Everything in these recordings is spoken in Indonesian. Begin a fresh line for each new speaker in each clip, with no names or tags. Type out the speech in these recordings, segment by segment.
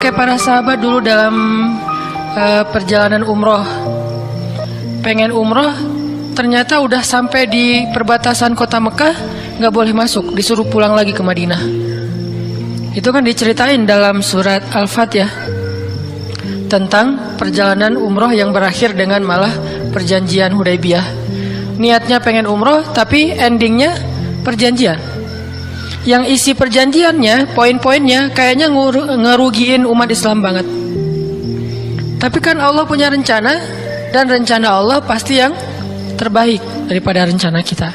kayak para sahabat dulu dalam perjalanan umroh. Pengen umroh, ternyata udah sampai di perbatasan kota Mekah, nggak boleh masuk, disuruh pulang lagi ke Madinah. Itu kan diceritain dalam surat Al-Fatihah tentang perjalanan umroh yang berakhir dengan malah perjanjian Hudaybiyah. Niatnya pengen umroh, tapi endingnya perjanjian. Yang isi perjanjiannya, poin-poinnya kayaknya ngerugiin umat Islam banget. Tapi kan Allah punya rencana, dan rencana Allah pasti yang terbaik daripada rencana kita.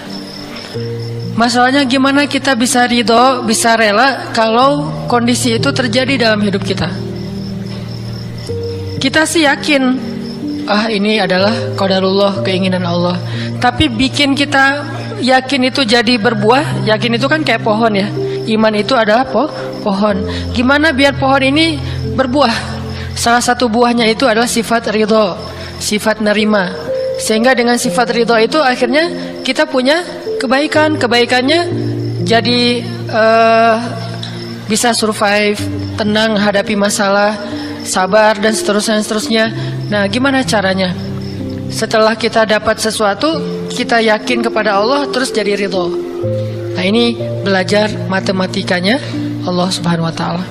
Masalahnya gimana kita bisa ridho, bisa rela kalau kondisi itu terjadi dalam hidup kita. Kita sih yakin, ini adalah qadarullah, keinginan Allah. Tapi bikin kita yakin itu jadi berbuah, yakin itu kan kayak pohon ya. Iman itu adalah pohon. Gimana biar pohon ini berbuah? Salah satu buahnya itu adalah sifat ridho, sifat nerima. Sehingga dengan sifat ridho itu akhirnya kita punya kebaikan. Kebaikannya jadi bisa survive, tenang hadapi masalah, sabar dan seterusnya. Nah, gimana caranya? Setelah kita dapat sesuatu, kita yakin kepada Allah, terus jadi ridho. Nah, ini belajar matematikanya Allah Subhanahu wa Ta'ala.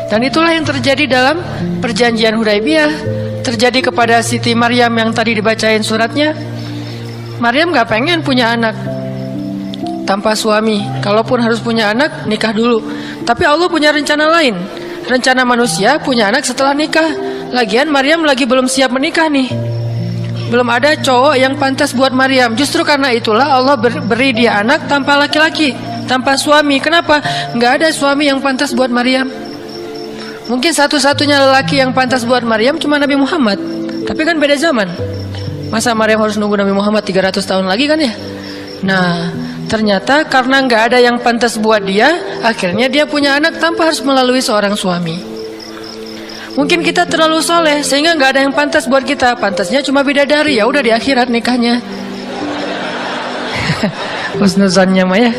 Dan itulah yang terjadi dalam perjanjian Hudaybiyah, terjadi kepada Siti Maryam yang tadi dibacain suratnya. Maryam gak pengen punya anak tanpa suami. Kalaupun harus punya anak, nikah dulu. Tapi Allah punya rencana lain. Rencana manusia punya anak setelah nikah. Lagian Maryam lagi belum siap menikah nih. Belum ada cowok yang pantas buat Maryam. Justru karena itulah Allah beri dia anak tanpa laki-laki, tanpa suami. Kenapa? Gak ada suami yang pantas buat Maryam. Mungkin satu-satunya lelaki yang pantas buat Maryam cuma Nabi Muhammad. Tapi kan beda zaman. Masa Maryam harus nunggu Nabi Muhammad 300 tahun lagi kan ya? Nah, ternyata karena nggak ada yang pantas buat dia, akhirnya dia punya anak tanpa harus melalui seorang suami. Mungkin kita terlalu soleh sehingga nggak ada yang pantas buat kita. Pantasnya cuma bidadari, ya udah di akhirat nikahnya. Husnuzannya mah ya.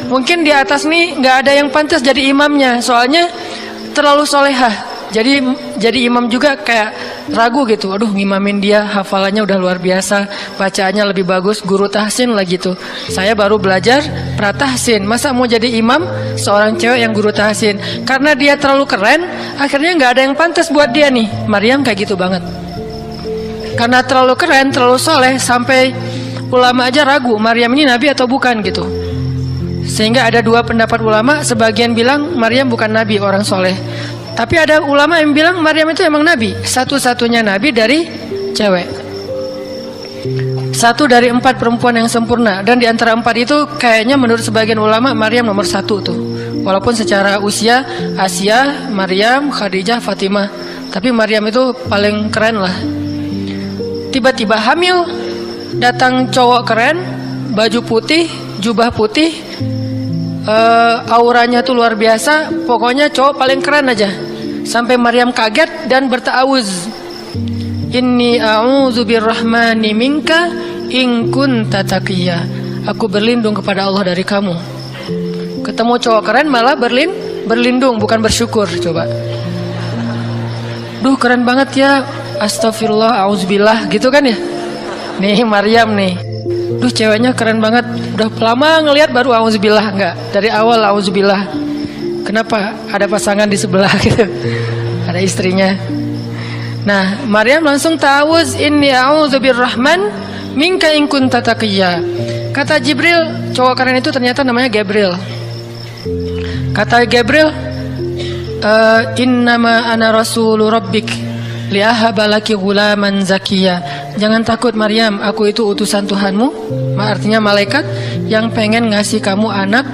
Mungkin di atas nih nggak ada yang pantas jadi imamnya, soalnya terlalu solehah. Jadi imam juga kayak ragu gitu. Aduh, ngimamin dia, hafalannya udah luar biasa, bacaannya lebih bagus, guru tahsin lagi tuh. Saya baru belajar pratahsin, masa mau jadi imam seorang cewek yang guru tahsin? Karena dia terlalu keren, akhirnya nggak ada yang pantas buat dia nih. Maryam kayak gitu banget. Karena terlalu keren, terlalu soleh, sampai ulama aja ragu Maryam ini nabi atau bukan gitu. Sehingga ada dua pendapat ulama, sebagian bilang Maryam bukan nabi, orang soleh. Tapi ada ulama yang bilang Maryam itu emang nabi, satu-satunya nabi dari cewek. Satu dari 4 perempuan yang sempurna. Dan di antara 4 itu kayaknya menurut sebagian ulama Maryam nomor 1 tuh. Walaupun secara usia Asia, Maryam, Khadijah, Fatimah, tapi Maryam itu paling keren lah. Tiba-tiba hamil, datang cowok keren, baju putih, jubah putih, auranya tuh luar biasa. Pokoknya cowok paling keren aja. Sampai Maryam kaget dan berta'awuz, Inni a'udzu birrahmani minka in kunta taqiyya. Aku berlindung kepada Allah dari kamu. Ketemu cowok keren malah berlindung, bukan bersyukur. Coba. Duh, keren banget ya. Astagfirullah, auzubillah, gitu kan ya. Nih Maryam nih. Duh, ceweknya keren banget. Udah lama ngelihat baru auzubillah, enggak. Dari awal auzubillah. Kenapa? Ada pasangan di sebelah gitu. Ada istrinya. Nah, Maryam langsung ta'awuz, inni a'udzu birrahman minka in kunta taqiyya. Kata Jibril, cowok keren itu ternyata namanya Gabriel. Kata Gabriel, innama ana rasulu rabbik li'ahaba laki ghulaman zakiyya. Jangan takut Maryam, aku itu utusan Tuhanmu, artinya malaikat yang pengen ngasih kamu anak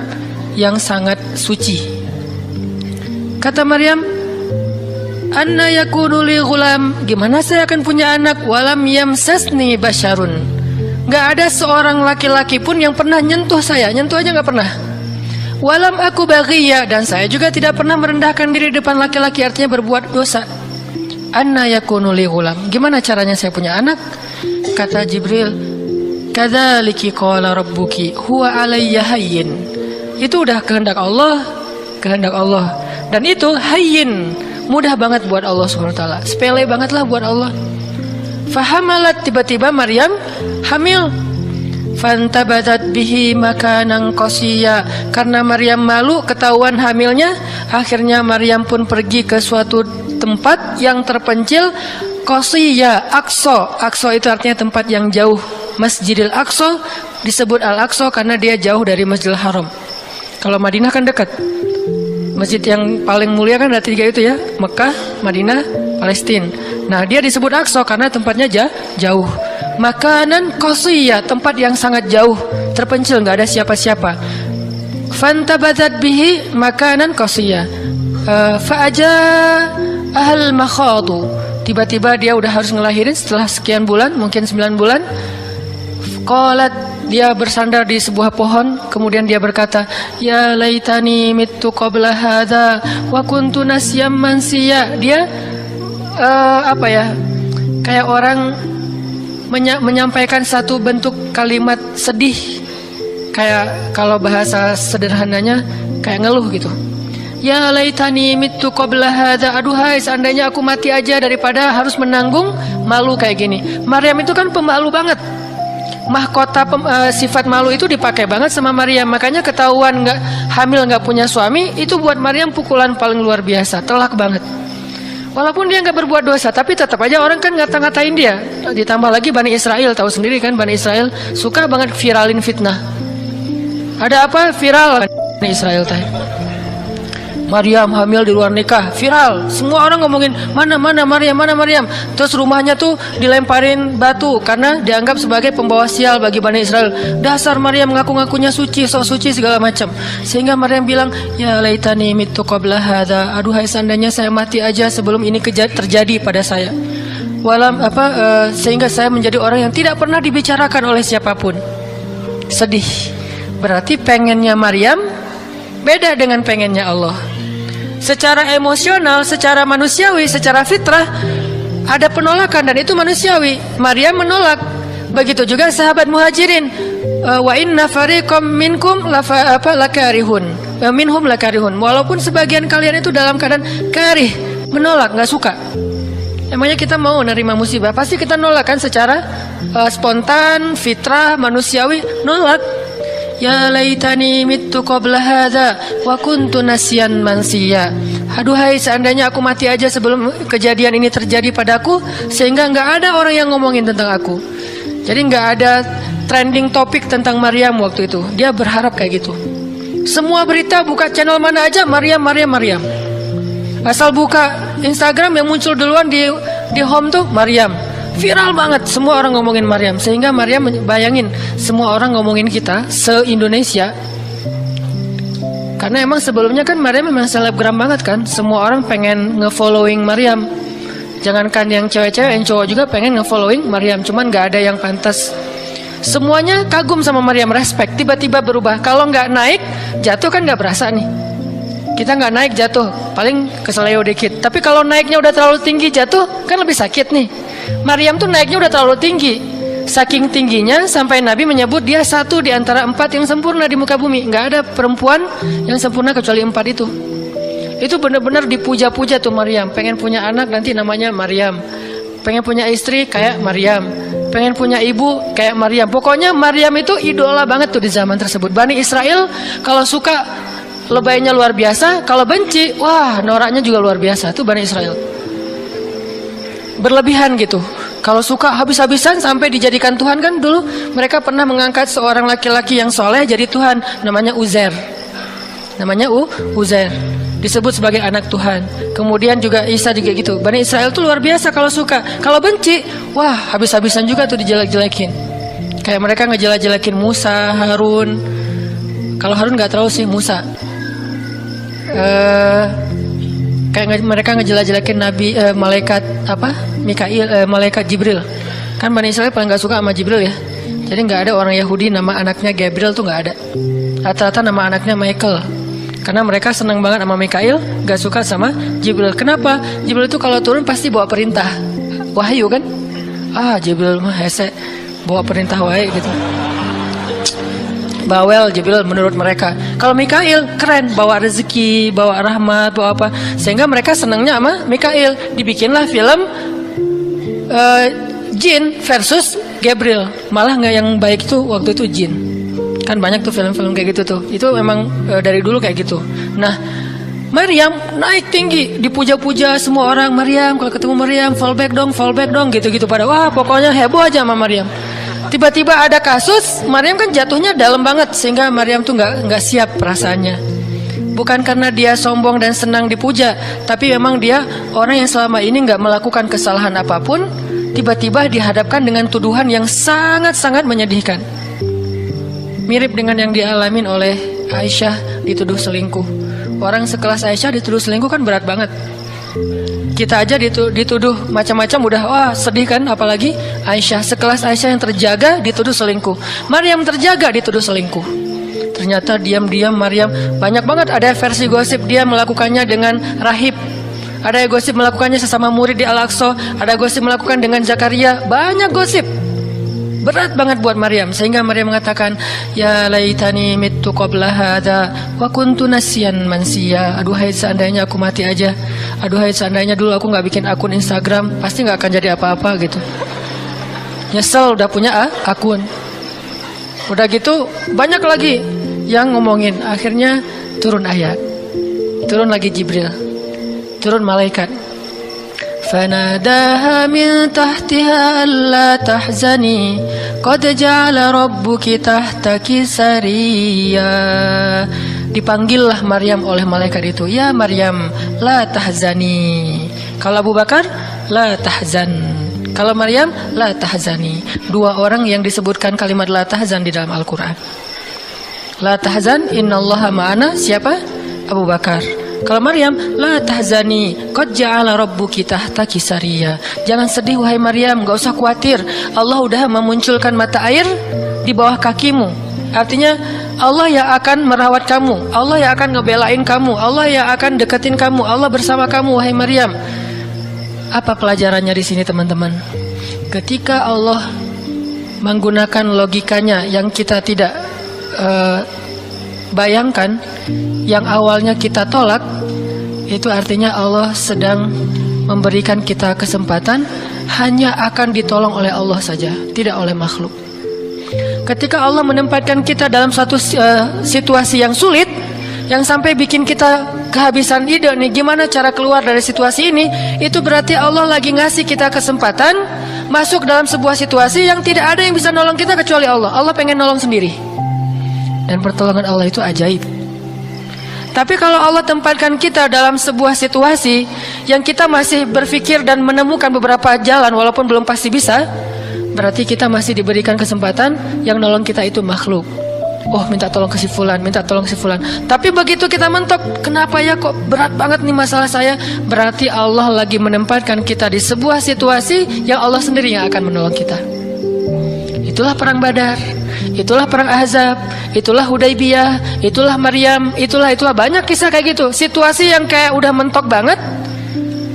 yang sangat suci. Kata Maryam, anna yakunu li ghulam, gimana saya akan punya anak, walam yamsasni basyarun, gak ada seorang laki-laki pun yang pernah nyentuh saya, nyentuh aja gak pernah. Walam aku baghiyya, dan saya juga tidak pernah merendahkan diri depan laki-laki, artinya berbuat dosa. Anna yakunu li ghulam, gimana caranya saya punya anak? Kata Jibril, kadzaliki qala rabbuki huwa alayya hayyin. Itu udah kehendak Allah, kehendak Allah. Dan itu hayyin, mudah banget buat Allah Subhanahu wa taala. Sepele banget lah buat Allah. Fahamalat, tiba-tiba Maryam hamil. Fantabatat bihi makanan qasiyya, karena Maryam malu ketahuan hamilnya, akhirnya Maryam pun pergi ke suatu tempat yang terpencil, qasiyya, Aqsa. Aqsa itu artinya tempat yang jauh. Masjidil Aqsa disebut Al-Aqsa karena dia jauh dari Masjidil Haram. Kalau Madinah kan dekat. Masjid yang paling mulia kan ada 3 itu ya, Mekah, Madinah, Palestina. Nah, dia disebut Aqsa karena tempatnya jauh. Makanan qasiyya, tempat yang sangat jauh, terpencil, nggak ada siapa-siapa. Fantabatat bihi makanan qasiyya. Fa'aja ahal makhadu. Tiba-tiba dia udah harus ngelahirin setelah sekian bulan, mungkin 9 bulan. Qalat, dia bersandar di sebuah pohon, kemudian dia berkata, ya laitani mittu qabla hadza wa kuntu nasyam mansiya. Dia kayak orang menyampaikan satu bentuk kalimat sedih, kayak kalau bahasa sederhananya kayak ngeluh gitu. Ya laitani mittu qabla hadza, aduhai seandainya aku mati aja daripada harus menanggung malu kayak gini. Maryam itu kan pemalu banget. Mahkota sifat malu itu dipakai banget sama Maryam. Makanya ketahuan hamil nggak punya suami, itu buat Maryam pukulan paling luar biasa, telak banget. Walaupun dia nggak berbuat dosa, tapi tetap aja orang kan ngata-ngatain dia. Ditambah lagi Bani Israel, tahu sendiri kan, Bani Israel suka banget viralin fitnah. Ada apa viral Bani Israel teh? Maryam hamil di luar nikah, viral. Semua orang ngomongin mana Maryam. Terus rumahnya tuh dilemparin batu karena dianggap sebagai pembawa sial bagi Bani Israel. Dasar Maryam ngaku-ngakunya suci, sok suci segala macam. Sehingga Maryam bilang, ya laitani mittu qabla hadza, aduhai seandainya saya mati aja sebelum ini terjadi pada saya. Sehingga saya menjadi orang yang tidak pernah dibicarakan oleh siapapun. Sedih. Berarti pengennya Maryam beda dengan pengennya Allah. Secara emosional, secara manusiawi, secara fitrah ada penolakan dan itu manusiawi. Maryam menolak. Begitu juga sahabat Muhajirin. Wa inna fariqam minkum lakarihun. Minhum lakarihun. Walaupun sebagian kalian itu dalam keadaan karih, menolak, nggak suka. Emangnya kita mau nerima musibah? Pasti kita nolak kan secara spontan, fitrah, manusiawi, nolak. Ya laitani mittu qabla hadza wa kuntu nasyan mansiya. Aduhai seandainya aku mati aja sebelum kejadian ini terjadi padaku, sehingga nggak ada orang yang ngomongin tentang aku. Jadi nggak ada trending topik tentang Maryam waktu itu. Dia berharap kayak gitu. Semua berita buka channel mana aja Maryam. Asal buka Instagram yang muncul duluan di home tuh Maryam. Viral banget, semua orang ngomongin Maryam. Sehingga Maryam bayangin, semua orang ngomongin kita se-Indonesia. Karena emang sebelumnya kan Maryam memang selebgram banget kan. Semua orang pengen nge-following Maryam. Jangankan yang cewek-cewek, yang cowok juga pengen nge-following Maryam. Cuman gak ada yang pantas. Semuanya kagum sama Maryam, respect. Tiba-tiba berubah. Kalau gak naik, jatuh kan gak berasa nih. Kita gak naik jatuh, paling keseleo dikit. Tapi kalau naiknya udah terlalu tinggi jatuh, kan lebih sakit nih. Maryam tuh naiknya udah terlalu tinggi. Saking tingginya sampai Nabi menyebut dia satu di antara 4 yang sempurna di muka bumi. Gak ada perempuan yang sempurna kecuali 4 itu. Itu benar-benar dipuja-puja tuh Maryam. Pengen punya anak nanti namanya Maryam. Pengen punya istri kayak Maryam. Pengen punya ibu kayak Maryam. Pokoknya Maryam itu idola banget tuh di zaman tersebut. Bani Israel kalau suka lebaynya luar biasa, kalau benci, wah noraknya juga luar biasa. Itu Bani Israel. Berlebihan gitu. Kalau suka habis-habisan sampai dijadikan Tuhan kan dulu mereka pernah mengangkat seorang laki-laki yang soleh jadi Tuhan, namanya Uzair. Uzair. Disebut sebagai anak Tuhan. Kemudian juga Isa juga gitu. Bani Israel tuh luar biasa kalau suka. Kalau benci, wah habis-habisan juga tuh dijelek-jelekin. Kayak mereka ngejelek-jelekin Musa, Harun. Kalau Harun nggak terlalu sih, Musa. Kayak mereka ngejelek-jelekin Nabi malaikat Mikail, malaikat Jibril. Kan Bani Israel paling gak suka sama Jibril ya. Jadi gak ada orang Yahudi nama anaknya Gabriel tuh gak ada. Rata-rata nama anaknya Michael. Karena mereka senang banget sama Mikail, gak suka sama Jibril. Kenapa? Jibril itu kalau turun pasti bawa perintah, wahyu kan. Jibril mah hese, bawa perintah wae gitu. bawel Jibril menurut mereka. Kalau Mikail keren, bawa rezeki, bawa rahmat, bawa apa, sehingga mereka senangnya sama Mikail. Dibikinlah film jin versus Gabriel. Malah nggak yang baik itu waktu itu jin. Kan banyak tuh film-film kayak gitu tuh. Itu memang dari dulu kayak gitu. Nah, Maryam naik tinggi, dipuja-puja semua orang. Maryam, kalau ketemu Maryam, fall back dong, gitu-gitu pada. Wah, pokoknya heboh aja sama Maryam. Tiba-tiba ada kasus, Maryam kan jatuhnya dalam banget, sehingga Maryam tuh nggak siap perasaannya. Bukan karena dia sombong dan senang dipuja, tapi memang dia orang yang selama ini nggak melakukan kesalahan apapun, tiba-tiba dihadapkan dengan tuduhan yang sangat-sangat menyedihkan. Mirip dengan yang dialamin oleh Aisyah, dituduh selingkuh. Orang sekelas Aisyah dituduh selingkuh kan berat banget. Kita aja dituduh macam-macam udah wah sedih kan, apalagi Aisyah, sekelas Aisyah yang terjaga dituduh selingkuh. Maryam terjaga dituduh selingkuh. Ternyata diam-diam Maryam, banyak banget ada versi gosip dia melakukannya dengan rahib. Ada gosip melakukannya sesama murid di Al-Aqsa, ada gosip melakukan dengan Zakaria, banyak gosip. Berat banget buat Maryam, sehingga Maryam mengatakan, ya laitani mittu qabla hadza wa kuntu nasiyan mansiya. Aduhai seandainya aku mati aja. Aduhai seandainya dulu aku nggak bikin akun Instagram, pasti nggak akan jadi apa-apa gitu. Nyesel udah punya akun. Udah gitu banyak lagi yang ngomongin. Akhirnya turun ayat, turun lagi Jibril, turun malaikat. فناداها من تحتها ألا تحزني قد جعل ربك تحتك سريا. Dipanggillah Maryam oleh malaikat itu, ya Maryam, la tahzani. Kalau Abu Bakar, la tahzan. Kalau Maryam, la tahzani. Dua orang yang disebutkan kalimat la tahzan di dalam Al-Quran. La tahzan, innallaha ma'ana. Siapa? Abu Bakar. Kalau Maryam, la tahzani, qad ja'ala rabbuki tahtaki sariya. Jangan sedih wahai Maryam, enggak usah khawatir. Allah udah memunculkan mata air di bawah kakimu. Artinya Allah yang akan merawat kamu, Allah yang akan ngebelain kamu, Allah yang akan deketin kamu, Allah bersama kamu wahai Maryam. Apa pelajarannya di sini teman-teman? Ketika Allah menggunakan logikanya yang kita tidak bayangkan, yang awalnya kita tolak, itu artinya Allah sedang memberikan kita kesempatan, hanya akan ditolong oleh Allah saja, tidak oleh makhluk. Ketika Allah menempatkan kita dalam satu situasi yang sulit, yang sampai bikin kita kehabisan ide nih gimana cara keluar dari situasi ini, itu berarti Allah lagi ngasih kita kesempatan masuk dalam sebuah situasi yang tidak ada yang bisa nolong kita kecuali Allah. Allah pengen nolong sendiri. Dan pertolongan Allah itu ajaib. Tapi kalau Allah tempatkan kita dalam sebuah situasi yang kita masih berpikir dan menemukan beberapa jalan walaupun belum pasti bisa, berarti kita masih diberikan kesempatan yang nolong kita itu makhluk. Oh, minta tolong ke si fulan, minta tolong si fulan. Tapi begitu kita mentok, kenapa ya kok berat banget nih masalah saya? Berarti Allah lagi menempatkan kita di sebuah situasi yang Allah sendiri yang akan menolong kita. Itulah perang Badar, itulah perang Ahzab, itulah Hudaybiyah, itulah Maryam, itulah banyak kisah kayak gitu. Situasi yang kayak udah mentok banget,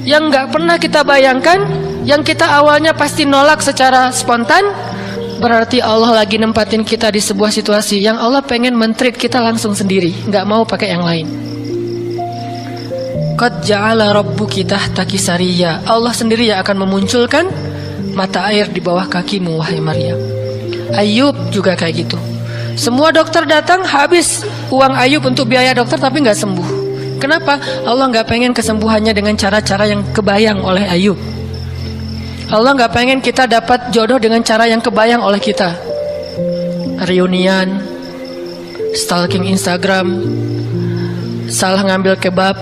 yang nggak pernah kita bayangkan, yang kita awalnya pasti nolak secara spontan. Berarti Allah lagi nempatin kita di sebuah situasi yang Allah pengen men-treat kita langsung sendiri, nggak mau pakai yang lain. Qad ja'ala rabbuki tahtaki sariya. Allah sendiri yang akan memunculkan mata air di bawah kakimu wahai Maryam. Ayub juga kayak gitu. Semua dokter datang, habis uang Ayub untuk biaya dokter tapi nggak sembuh. Kenapa? Allah nggak pengen kesembuhannya dengan cara-cara yang kebayang oleh Ayub. Allah nggak pengen kita dapat jodoh dengan cara yang kebayang oleh kita. Reunian, stalking Instagram, salah ngambil kebab.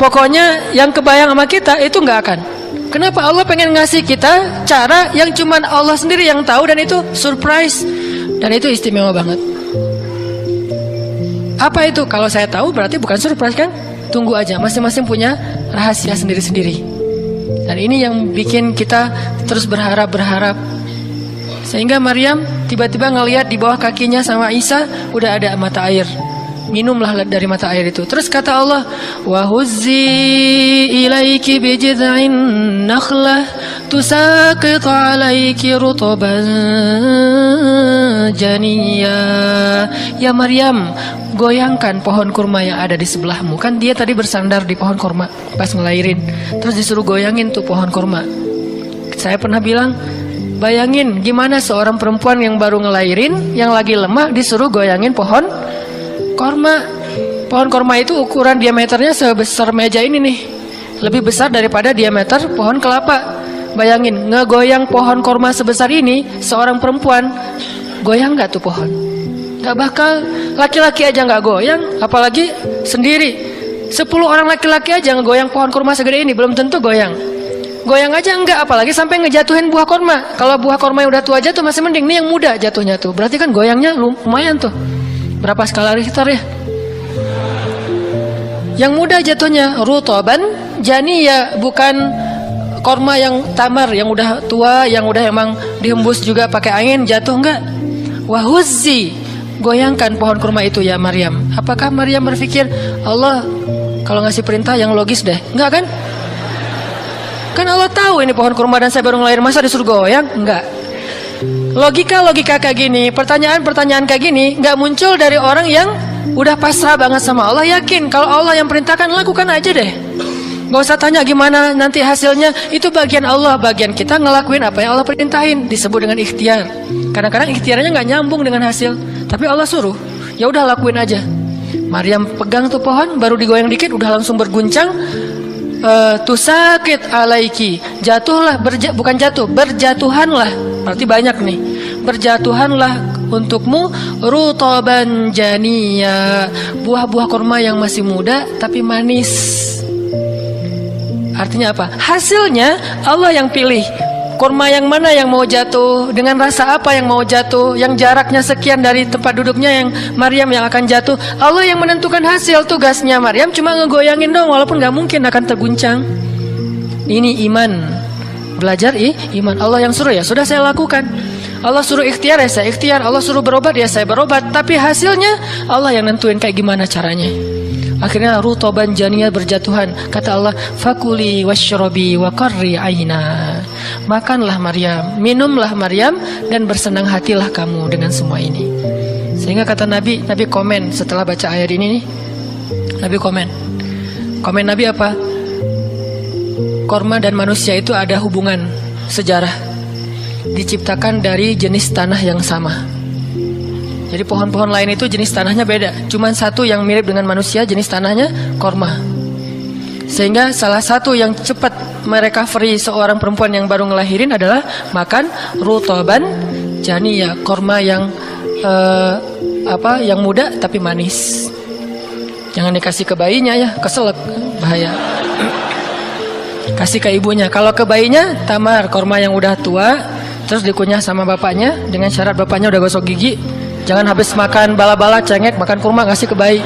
Pokoknya yang kebayang sama kita itu nggak akan. Kenapa? Allah pengen ngasih kita cara yang cuman Allah sendiri yang tahu, dan itu surprise, dan itu istimewa banget. Apa itu? Kalau saya tahu berarti bukan surprise kan? Tunggu aja, masing-masing punya rahasia sendiri-sendiri. Dan ini yang bikin kita terus berharap. Sehingga Maryam tiba-tiba ngelihat di bawah kakinya sama Isa udah ada mata air. Minumlah dari mata air itu. Terus kata Allah, wa huzzi ilaiki bijid'in nakhlah tusaqit 'alaiki rutban janiyya. Ya Maryam, goyangkan pohon kurma yang ada di sebelahmu. Kan dia tadi bersandar di pohon kurma pas ngelahirin, terus disuruh goyangin tuh pohon kurma. Saya pernah bilang, bayangin gimana seorang perempuan yang baru ngelahirin, yang lagi lemah, disuruh goyangin pohon kurma. Pohon kurma itu ukuran diameternya sebesar meja ini nih, lebih besar daripada diameter pohon kelapa. Bayangin, ngegoyang pohon kurma sebesar ini, seorang perempuan, goyang gak tuh pohon? Gak bakal. Laki-laki aja gak goyang, apalagi sendiri. 10 orang laki-laki aja ngegoyang pohon kurma segede ini, belum tentu goyang. Goyang aja enggak, apalagi sampai ngejatuhin buah kurma. Kalau buah kurma yang udah tua jatuh masih mending, nih yang muda jatuhnya tuh, berarti kan goyangnya lumayan tuh. Berapa skala Richter ya? Yang muda jatuhnya rutoban janiyya, bukan korma yang tamar, yang udah tua, yang udah emang dihembus juga pakai angin jatuh, enggak. Wahuzzi, goyangkan pohon kurma itu ya Maryam. Apakah Maryam berpikir Allah kalau ngasih perintah yang logis deh? Enggak kan? Kan Allah tahu ini pohon kurma dan saya baru ngelahir, masa disuruh goyang? Enggak. Logika kayak gini, pertanyaan kayak gini nggak muncul dari orang yang udah pasrah banget sama Allah, yakin kalau Allah yang perintahkan, lakukan aja deh. Gak usah tanya gimana nanti hasilnya, itu bagian Allah, bagian kita ngelakuin apa yang Allah perintahin, disebut dengan ikhtiar. Kadang-kadang ikhtiarnya nggak nyambung dengan hasil, tapi Allah suruh, ya udah lakuin aja. Maryam pegang tuh pohon, baru digoyang dikit udah langsung berguncang. Tusaqit 'alaiki, jatuhlah, bukan jatuh, berjatuhanlah, berarti banyak nih. Berjatuhanlah untukmu rutaban janiyya, buah-buah kurma yang masih muda tapi manis. Artinya apa? Hasilnya Allah yang pilih kurma yang mana yang mau jatuh, dengan rasa apa yang mau jatuh, yang jaraknya sekian dari tempat duduknya yang Maryam yang akan jatuh. Allah yang menentukan hasil. Tugasnya Maryam cuma ngegoyangin dong, walaupun gak mungkin akan terguncang. Ini iman. Belajar iman. Allah yang suruh, ya sudah saya lakukan. Allah suruh ikhtiar, ya saya ikhtiar. Allah suruh berobat, ya saya berobat. Tapi hasilnya Allah yang nentuin kayak gimana caranya. Akhirnya rutoban janiyya, berjatuhan. Kata Allah, fakuli washrobi wa qarri aina. Makanlah Maryam, minumlah Maryam, dan bersenang hatilah kamu dengan semua ini. Sehingga kata Nabi komen setelah baca ayat ini nih. Nabi komen Nabi apa? Korma dan manusia itu ada hubungan sejarah, diciptakan dari jenis tanah yang sama. Jadi pohon-pohon lain itu jenis tanahnya beda, cuman satu yang mirip dengan manusia, jenis tanahnya korma. Sehingga salah satu yang cepat merecovery seorang perempuan yang baru ngelahirin adalah makan rutoban janiyya, korma yang yang muda tapi manis. Jangan dikasih ke bayinya ya, keselak, bahaya. Kasih ke ibunya. Kalau ke bayinya tamar, korma yang udah tua, terus dikunyah sama bapaknya dengan syarat bapaknya udah gosok gigi. Jangan habis makan bala-bala cengek makan kurma ngasih ke bayi.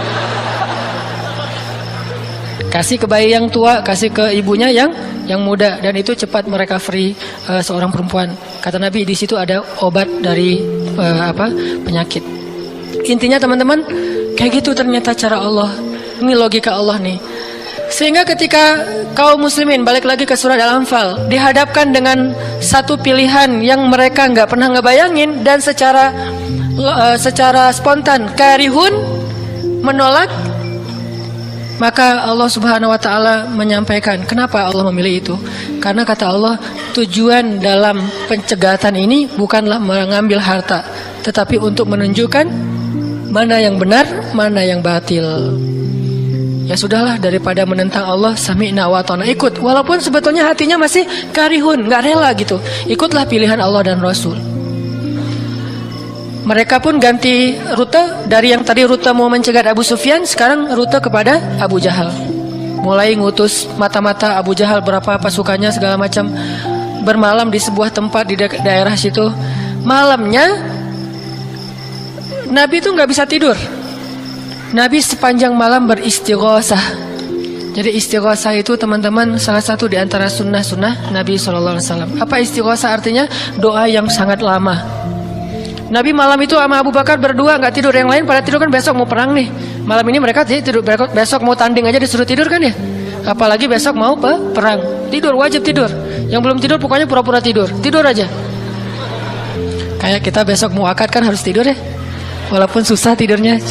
Kasih ke bayi yang tua, kasih ke ibunya yang muda, dan itu cepat merecovery seorang perempuan. Kata Nabi, di situ ada obat dari penyakit. Intinya teman-teman, kayak gitu ternyata cara Allah. Ini logika Allah nih. Sehingga ketika kaum muslimin, balik lagi ke surat Al-Anfal, dihadapkan dengan satu pilihan yang mereka nggak pernah ngebayangin, dan secara spontan karihun, menolak, maka Allah Subhanahu wa taala menyampaikan kenapa Allah memilih itu. Karena kata Allah, tujuan dalam pencegatan ini bukanlah mengambil harta, tetapi untuk menunjukkan mana yang benar, mana yang batil. Ya sudahlah, daripada menentang Allah, sami'na wa ata'na, ikut. Walaupun sebetulnya hatinya masih karihun, nggak rela gitu. Ikutlah pilihan Allah dan Rasul. Mereka pun ganti rute, dari yang tadi rute mau mencegat Abu Sufyan, sekarang rute kepada Abu Jahal. Mulai ngutus mata-mata Abu Jahal, berapa pasukannya segala macam, bermalam di sebuah tempat di daerah situ. Malamnya Nabi itu nggak bisa tidur. Nabi sepanjang malam beristighosah. Jadi istighosah itu teman-teman salah satu di antara sunnah-sunnah Nabi SAW. Apa istighosah artinya? Doa yang sangat lama. Nabi malam itu sama Abu Bakar berdua nggak tidur, yang lain pada tidur kan besok mau perang nih. Malam ini mereka tidur, besok mau tanding aja disuruh tidur kan ya. Apalagi besok mau perang. Tidur, wajib tidur. Yang belum tidur pokoknya pura-pura tidur. Tidur aja. Kayak kita besok mau akad kan harus tidur ya. Walaupun susah tidurnya.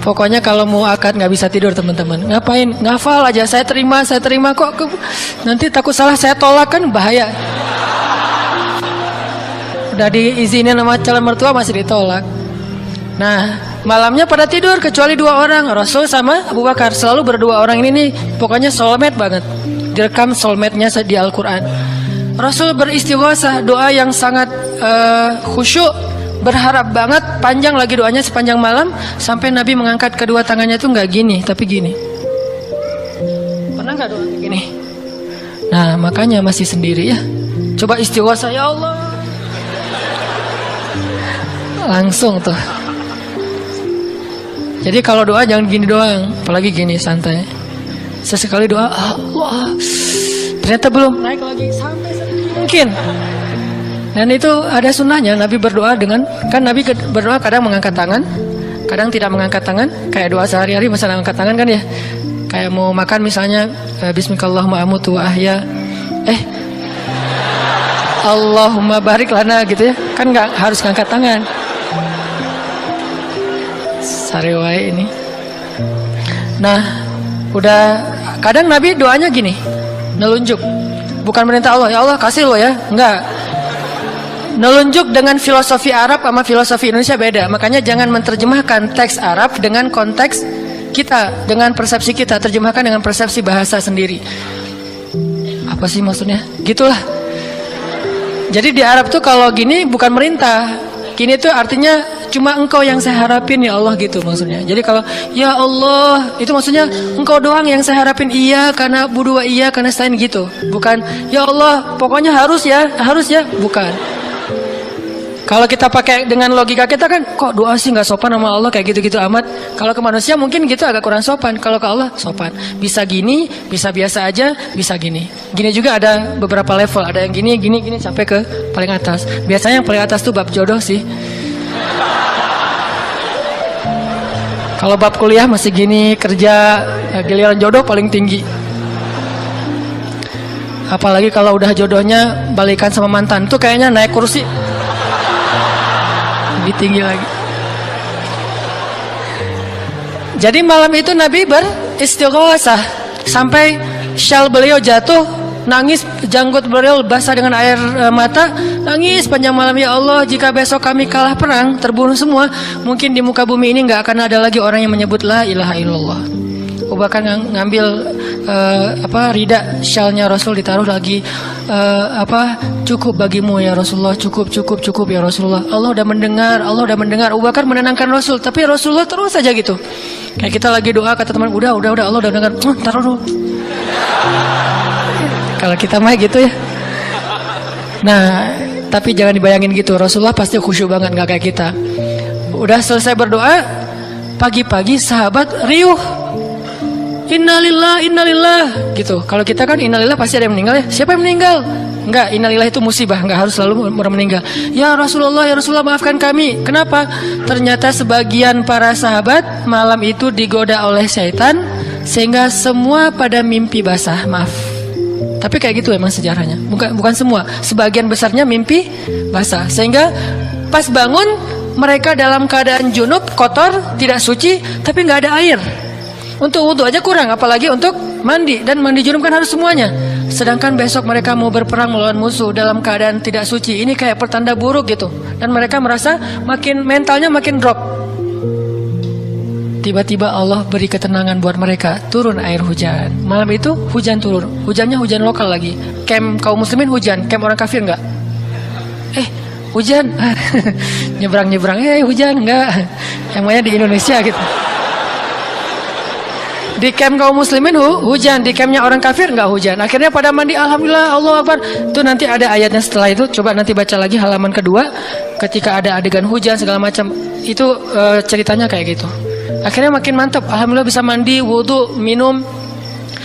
Pokoknya kalau mau akad nggak bisa tidur teman-teman. Ngapain? Ngafal aja. Saya terima kok. Nanti takut salah saya tolak kan bahaya. Udah diizinin sama calon mertua masih ditolak. Nah, malamnya pada tidur kecuali 2 orang, Rasul sama Abu Bakar. Selalu berdua orang ini nih, pokoknya soulmate banget. Direkam soulmate-nya di Al-Quran. Rasul beristighosah, doa yang sangat khusyuk, berharap banget, panjang lagi doanya sepanjang malam, sampai Nabi mengangkat kedua tangannya itu nggak gini, tapi gini. Pernah nggak doa gini? Nah, makanya masih sendiri ya. Coba istighosah, ya Allah. Langsung tuh. Jadi kalau doa jangan gini doang, apalagi gini santai. Sesekali doa, Allah, ternyata belum naik lagi sampai mungkin. Dan itu ada sunnahnya, Nabi berdoa dengan, kan Nabi berdoa kadang mengangkat tangan, kadang tidak mengangkat tangan. Kayak doa sehari-hari misalnya angkat tangan kan ya. Kayak mau makan misalnya, Bismillahirrahmanirrahim wa ahya, Allahumma barik lana gitu ya. Kan nggak harus ngangkat tangan. Sariwai ini. Nah, udah kadang Nabi doanya gini, nelunjuk, bukan perintah Allah, ya Allah kasih lo ya, enggak. Nelunjuk dengan filosofi Arab sama filosofi Indonesia beda. Makanya jangan menerjemahkan teks Arab dengan konteks kita, dengan persepsi kita. Terjemahkan dengan persepsi bahasa sendiri. Apa sih maksudnya? Gitulah. Jadi di Arab tuh kalau gini bukan merintah. Gini tuh artinya cuma engkau yang saya harapin ya Allah gitu maksudnya. Jadi kalau ya Allah itu maksudnya engkau doang yang saya harapin, iya karena budua iya karena selain gitu. Bukan ya Allah pokoknya harus ya bukan. Kalau kita pakai dengan logika kita kan kok doa sih nggak sopan sama Allah kayak gitu-gitu amat. Kalau ke manusia mungkin gitu agak kurang sopan. Kalau ke Allah sopan. Bisa gini, bisa biasa aja, bisa gini. Gini juga ada beberapa level. Ada yang gini sampai ke paling atas. Biasanya yang paling atas tuh bab jodoh sih. Kalau bab kuliah masih gini, kerja, giliran jodoh paling tinggi. Apalagi kalau udah jodohnya balikan sama mantan, tuh kayaknya naik kursi lebih tinggi lagi. Jadi malam itu Nabi beristighosah sampai syal beliau jatuh, nangis, janggut beliau basah dengan air mata, nangis panjang malam, ya Allah jika besok kami kalah perang, terbunuh semua, mungkin di muka bumi ini nggak akan ada lagi orang yang menyebut la ilaha illallah. Abu Bakar ngambil rida syalnya Rasul, ditaruh lagi, cukup bagimu ya Rasulullah, cukup ya Rasulullah. Allah udah mendengar. Abu Bakar menenangkan Rasul, tapi Rasulullah terus saja gitu. Kayak kita lagi doa kata teman, udah Allah udah dengar, taruh dulu. Kalau kita mah gitu ya. Nah, tapi jangan dibayangin gitu. Rasulullah pasti khusyuk banget, nggak kayak kita. Udah selesai berdoa, pagi-pagi sahabat riuh. Innalillah gitu. Kalau kita kan innalillah pasti ada yang meninggal ya. Siapa yang meninggal? Enggak, innalillah itu musibah, enggak harus selalu orang meninggal. Ya Rasulullah maafkan kami. Kenapa? Ternyata sebagian para sahabat malam itu digoda oleh syaitan sehingga semua pada mimpi basah. Maaf. Tapi kayak gitu emang sejarahnya. Bukan semua, sebagian besarnya mimpi basah. Sehingga pas bangun mereka dalam keadaan junub, kotor, tidak suci, tapi nggak ada air. Untuk wudhu aja kurang, apalagi untuk mandi. Dan mandi junub kan harus semuanya. Sedangkan besok mereka mau berperang melawan musuh dalam keadaan tidak suci. Ini kayak pertanda buruk gitu. Dan mereka merasa mentalnya makin drop. Tiba-tiba Allah beri ketenangan buat mereka. Turun air hujan. Malam itu hujan turun. Hujannya hujan lokal lagi. Camp kaum muslimin hujan, camp orang kafir enggak. Hujan. Nyebrang-nyebrang, hujan enggak. Emangnya di Indonesia gitu. Di camp kaum muslimin hujan, di campnya orang kafir nggak hujan. Akhirnya pada mandi, alhamdulillah, Allahu Akbar. Itu nanti ada ayatnya setelah itu. Coba nanti baca lagi halaman kedua. Ketika ada adegan hujan segala macam, itu ceritanya kayak gitu. Akhirnya makin mantap, alhamdulillah bisa mandi, wudhu, minum.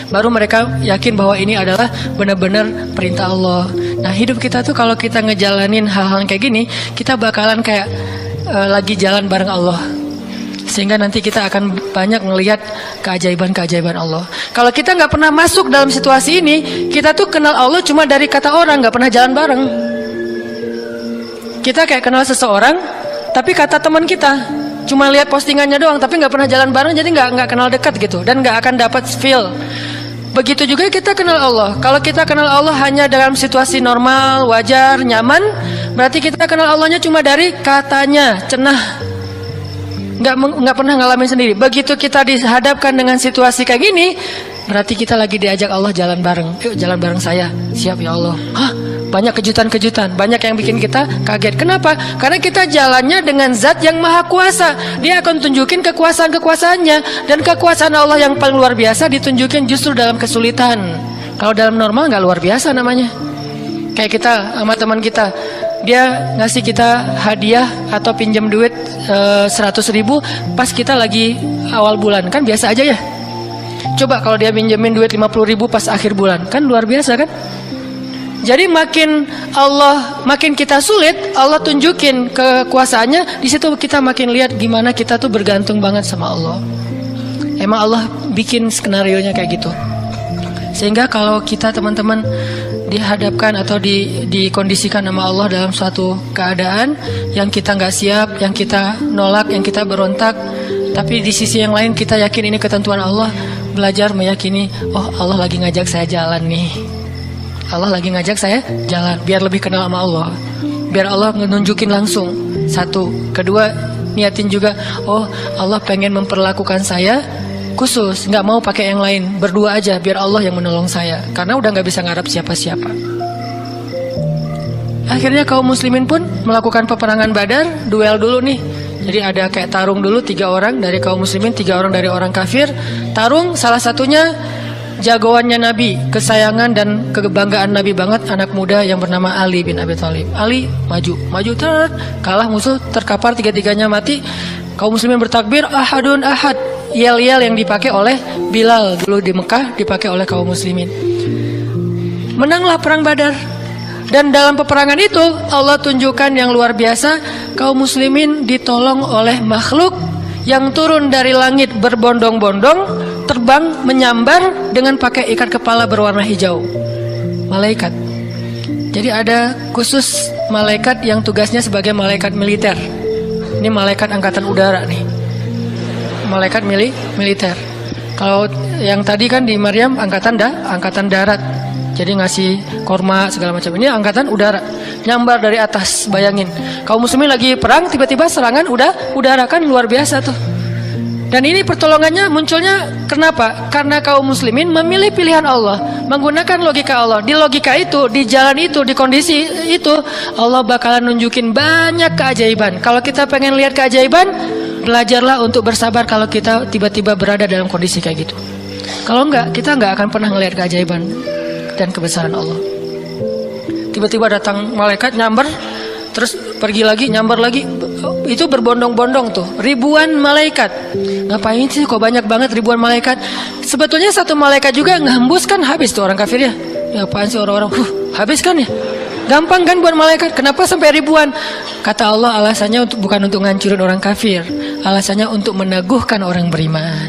Baru mereka yakin bahwa ini adalah benar-benar perintah Allah. Nah, hidup kita tuh kalau kita ngejalanin hal-hal kayak gini, kita bakalan kayak lagi jalan bareng Allah. Sehingga nanti kita akan banyak melihat keajaiban-keajaiban Allah. Kalau kita nggak pernah masuk dalam situasi ini, kita tuh kenal Allah cuma dari kata orang, nggak pernah jalan bareng. Kita kayak kenal seseorang, tapi kata teman kita, cuma lihat postingannya doang, tapi nggak pernah jalan bareng, jadi nggak kenal dekat gitu, dan nggak akan dapat feel. Begitu juga kita kenal Allah. Kalau kita kenal Allah hanya dalam situasi normal, wajar, nyaman, berarti kita kenal Allahnya cuma dari katanya, cenah. Nggak pernah ngalamin sendiri. Begitu kita dihadapkan dengan situasi kayak gini, berarti kita lagi diajak Allah jalan bareng. Yuk jalan bareng saya. Siap ya Allah. Hah, banyak kejutan-kejutan, banyak yang bikin kita kaget. Kenapa? Karena kita jalannya dengan zat yang maha kuasa. Dia akan tunjukin kekuasaan-kekuasaannya. Dan kekuasaan Allah yang paling luar biasa ditunjukin justru dalam kesulitan. Kalau dalam normal nggak luar biasa namanya. Kayak kita sama teman kita, dia ngasih kita hadiah atau pinjam duit 100.000 pas kita lagi awal bulan, kan biasa aja ya. Coba kalau dia pinjemin duit 50.000 pas akhir bulan, kan luar biasa kan. Jadi makin kita sulit, Allah tunjukin kekuasaannya, di situ kita makin lihat gimana kita tuh bergantung banget sama Allah. Emang Allah bikin skenarionya kayak gitu. Sehingga kalau kita teman-teman dihadapkan atau dikondisikan sama Allah dalam suatu keadaan yang kita nggak siap, yang kita nolak, yang kita berontak, tapi di sisi yang lain kita yakin ini ketentuan Allah, belajar meyakini, oh Allah lagi ngajak saya jalan nih. Allah lagi ngajak saya jalan, biar lebih kenal sama Allah, biar Allah nunjukin langsung. Satu, kedua, niatin juga, oh Allah pengen memperlakukan saya khusus, nggak mau pakai yang lain, berdua aja biar Allah yang menolong saya, karena udah nggak bisa ngarap siapa-siapa. Akhirnya kaum muslimin pun melakukan peperangan Badar, duel dulu nih. Jadi ada kayak tarung dulu, 3 orang dari kaum muslimin, 3 orang dari orang kafir. Tarung, salah satunya jagoannya Nabi, kesayangan dan kebanggaan Nabi banget, anak muda yang bernama Ali bin Abi Thalib. Ali maju, kalah musuh, terkapar, 3-tiganya mati. Kaum muslimin bertakbir, ahadun ahad. Yel-yel yang dipakai oleh Bilal dulu di Mekah, dipakai oleh kaum muslimin. Menanglah perang Badar. Dan dalam peperangan itu Allah tunjukkan yang luar biasa, kaum muslimin ditolong oleh makhluk yang turun dari langit berbondong-bondong, terbang menyambar dengan pakai ikat kepala berwarna hijau. Malaikat. Jadi ada khusus malaikat yang tugasnya sebagai malaikat militer. Ini malaikat angkatan udara nih. Malaikat militer. Kalau yang tadi kan di Maryam angkatan darat. Jadi ngasih korma segala macam. Ini angkatan udara. Nyambar dari atas, bayangin. Kaum muslimin lagi perang, tiba-tiba serangan udara, kan luar biasa tuh. Dan ini pertolongannya munculnya kenapa? Karena kaum muslimin memilih pilihan Allah, menggunakan logika Allah. Di logika itu, di jalan itu, di kondisi itu, Allah bakalan nunjukin banyak keajaiban. Kalau kita pengen lihat keajaiban, belajarlah untuk bersabar kalau kita tiba-tiba berada dalam kondisi kayak gitu. Kalau enggak, kita enggak akan pernah ngelihat keajaiban dan kebesaran Allah. Tiba-tiba datang malaikat nyamber, terus pergi lagi, nyamber lagi. Itu berbondong-bondong tuh, ribuan malaikat. Ngapain sih kok banyak banget ribuan malaikat? Sebetulnya satu malaikat juga ngehembus kan habis tuh orang kafir ya. Ya apaan sih orang-orang, habis kan ya? Gampang kan buat malaikat, kenapa sampai ribuan? Kata Allah, alasannya bukan untuk ngancurin orang kafir, alasannya untuk meneguhkan orang beriman.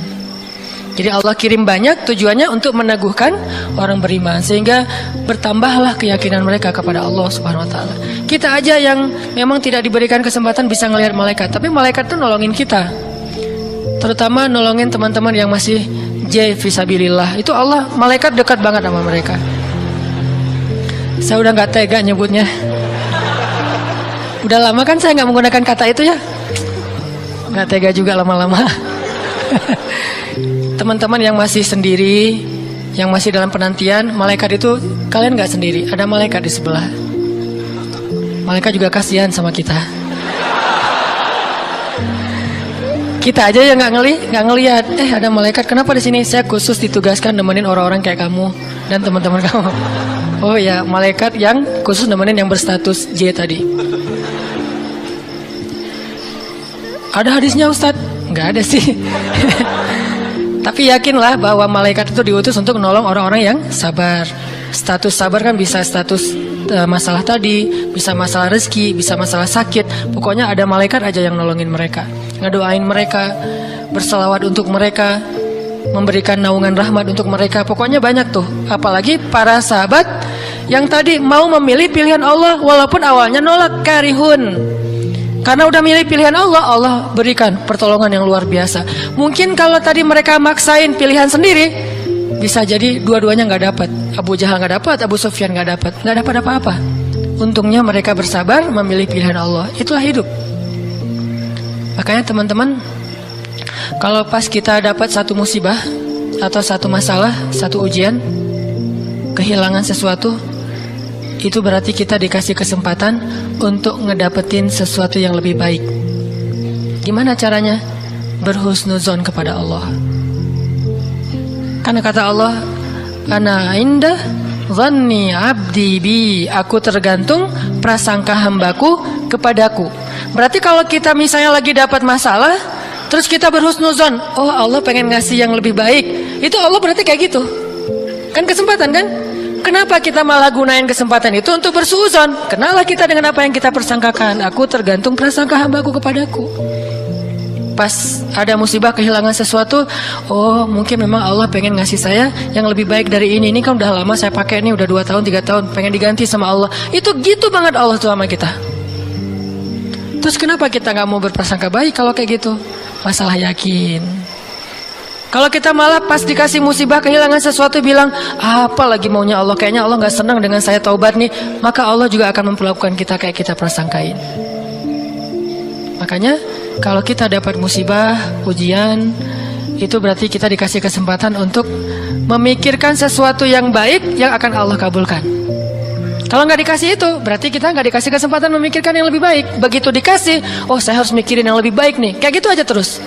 Jadi Allah kirim banyak, tujuannya untuk meneguhkan orang beriman, sehingga bertambahlah keyakinan mereka kepada Allah Subhanahu wa taala. Kita aja yang memang tidak diberikan kesempatan bisa ngelihat malaikat, tapi malaikat tuh nolongin kita. Terutama nolongin teman-teman yang masih fisabilillah. Itu Allah, malaikat dekat banget sama mereka. Saya udah nggak tega nyebutnya. Udah lama kan saya nggak menggunakan kata itu ya. Nggak tega juga lama-lama. Teman-teman yang masih sendiri, yang masih dalam penantian, malaikat itu kalian nggak sendiri. Ada malaikat di sebelah. Malaikat juga kasihan sama kita. Kita aja yang nggak ngelihat. Ada malaikat. Kenapa di sini? Saya khusus ditugaskan nemenin orang-orang kayak kamu dan teman-teman kamu. Oh ya, malaikat yang khusus nemenin yang berstatus J tadi. Ada hadisnya Ustadz? Nggak ada sih. Tapi yakinlah bahwa malaikat itu diutus untuk menolong orang-orang yang sabar. Status sabar kan bisa status masalah tadi, bisa masalah rezeki, bisa masalah sakit. Pokoknya ada malaikat aja yang nolongin mereka, ngedoain mereka, berselawat untuk mereka, memberikan naungan rahmat untuk mereka. Pokoknya banyak tuh. Apalagi para sahabat yang tadi mau memilih pilihan Allah walaupun awalnya nolak, karihun. Karena udah milih pilihan Allah, Allah berikan pertolongan yang luar biasa. Mungkin kalau tadi mereka maksain pilihan sendiri, bisa jadi dua-duanya nggak dapat. Abu Jahal nggak dapat, Abu Sufyan nggak dapat apa-apa. Untungnya mereka bersabar memilih pilihan Allah. Itulah hidup. Makanya teman-teman, kalau pas kita dapat satu musibah atau satu masalah, satu ujian, kehilangan sesuatu, itu berarti kita dikasih kesempatan untuk ngedapetin sesuatu yang lebih baik. Gimana caranya? Berhusnuzon kepada Allah. Karena kata Allah, ana inda dhanni abdi bi, aku tergantung prasangka hambaku kepadaku. Berarti kalau kita misalnya lagi dapat masalah, terus kita berhusnuzon, oh Allah pengen ngasih yang lebih baik, itu Allah berarti kayak gitu. Kan kesempatan kan? Kenapa kita malah gunain kesempatan itu untuk bersuuzon? Kenalah kita dengan apa yang kita persangkakan. Aku tergantung prasangka hambaku kepadaku. Pas ada musibah, kehilangan sesuatu, oh mungkin memang Allah pengen ngasih saya yang lebih baik dari ini. Ini kan udah lama saya pakai, ini udah 2 tahun 3 tahun, pengen diganti sama Allah. Itu gitu banget Allah tuh sama kita. Terus kenapa kita gak mau berprasangka baik kalau kayak gitu? Masalah yakin. Kalau kita malah pas dikasih musibah, kehilangan sesuatu, bilang apa lagi maunya Allah, kayaknya Allah gak senang dengan saya taubat nih, maka Allah juga akan memperlakukan kita kayak kita prasangkain. Makanya kalau kita dapat musibah, ujian, itu berarti kita dikasih kesempatan untuk memikirkan sesuatu yang baik yang akan Allah kabulkan. Kalau nggak dikasih itu, berarti kita nggak dikasih kesempatan memikirkan yang lebih baik. Begitu dikasih, oh saya harus mikirin yang lebih baik nih. Kayak gitu aja terus.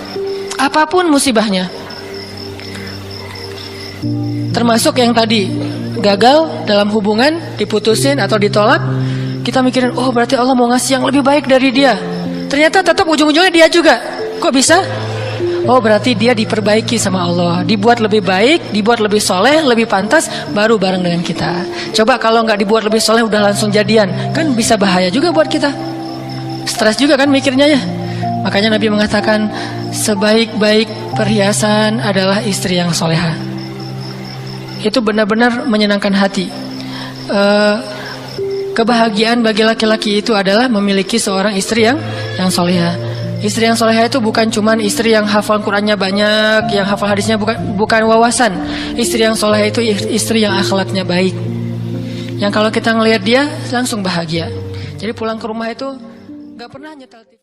Apapun musibahnya. Termasuk yang tadi, gagal dalam hubungan, diputusin atau ditolak, kita mikirin, oh berarti Allah mau ngasih yang lebih baik dari dia. Ternyata tetap ujung-ujungnya dia juga. Kok bisa? Oh berarti dia diperbaiki sama Allah, dibuat lebih baik, dibuat lebih soleh, lebih pantas, baru bareng dengan kita. Coba kalau nggak dibuat lebih soleh udah langsung jadian, kan bisa bahaya juga buat kita. Stres juga kan mikirnya ya. Makanya Nabi mengatakan, sebaik-baik perhiasan adalah istri yang soleha. Itu benar-benar menyenangkan hati. Kebahagiaan bagi laki-laki itu adalah memiliki seorang istri yang soleha. Istri yang soleha itu bukan cuman istri yang hafal Qur'annya banyak, yang hafal hadisnya bukan wawasan. Istri yang soleha itu istri yang akhlaknya baik, yang kalau kita ngelihat dia langsung bahagia. Jadi pulang ke rumah itu gak pernah nyetel TV.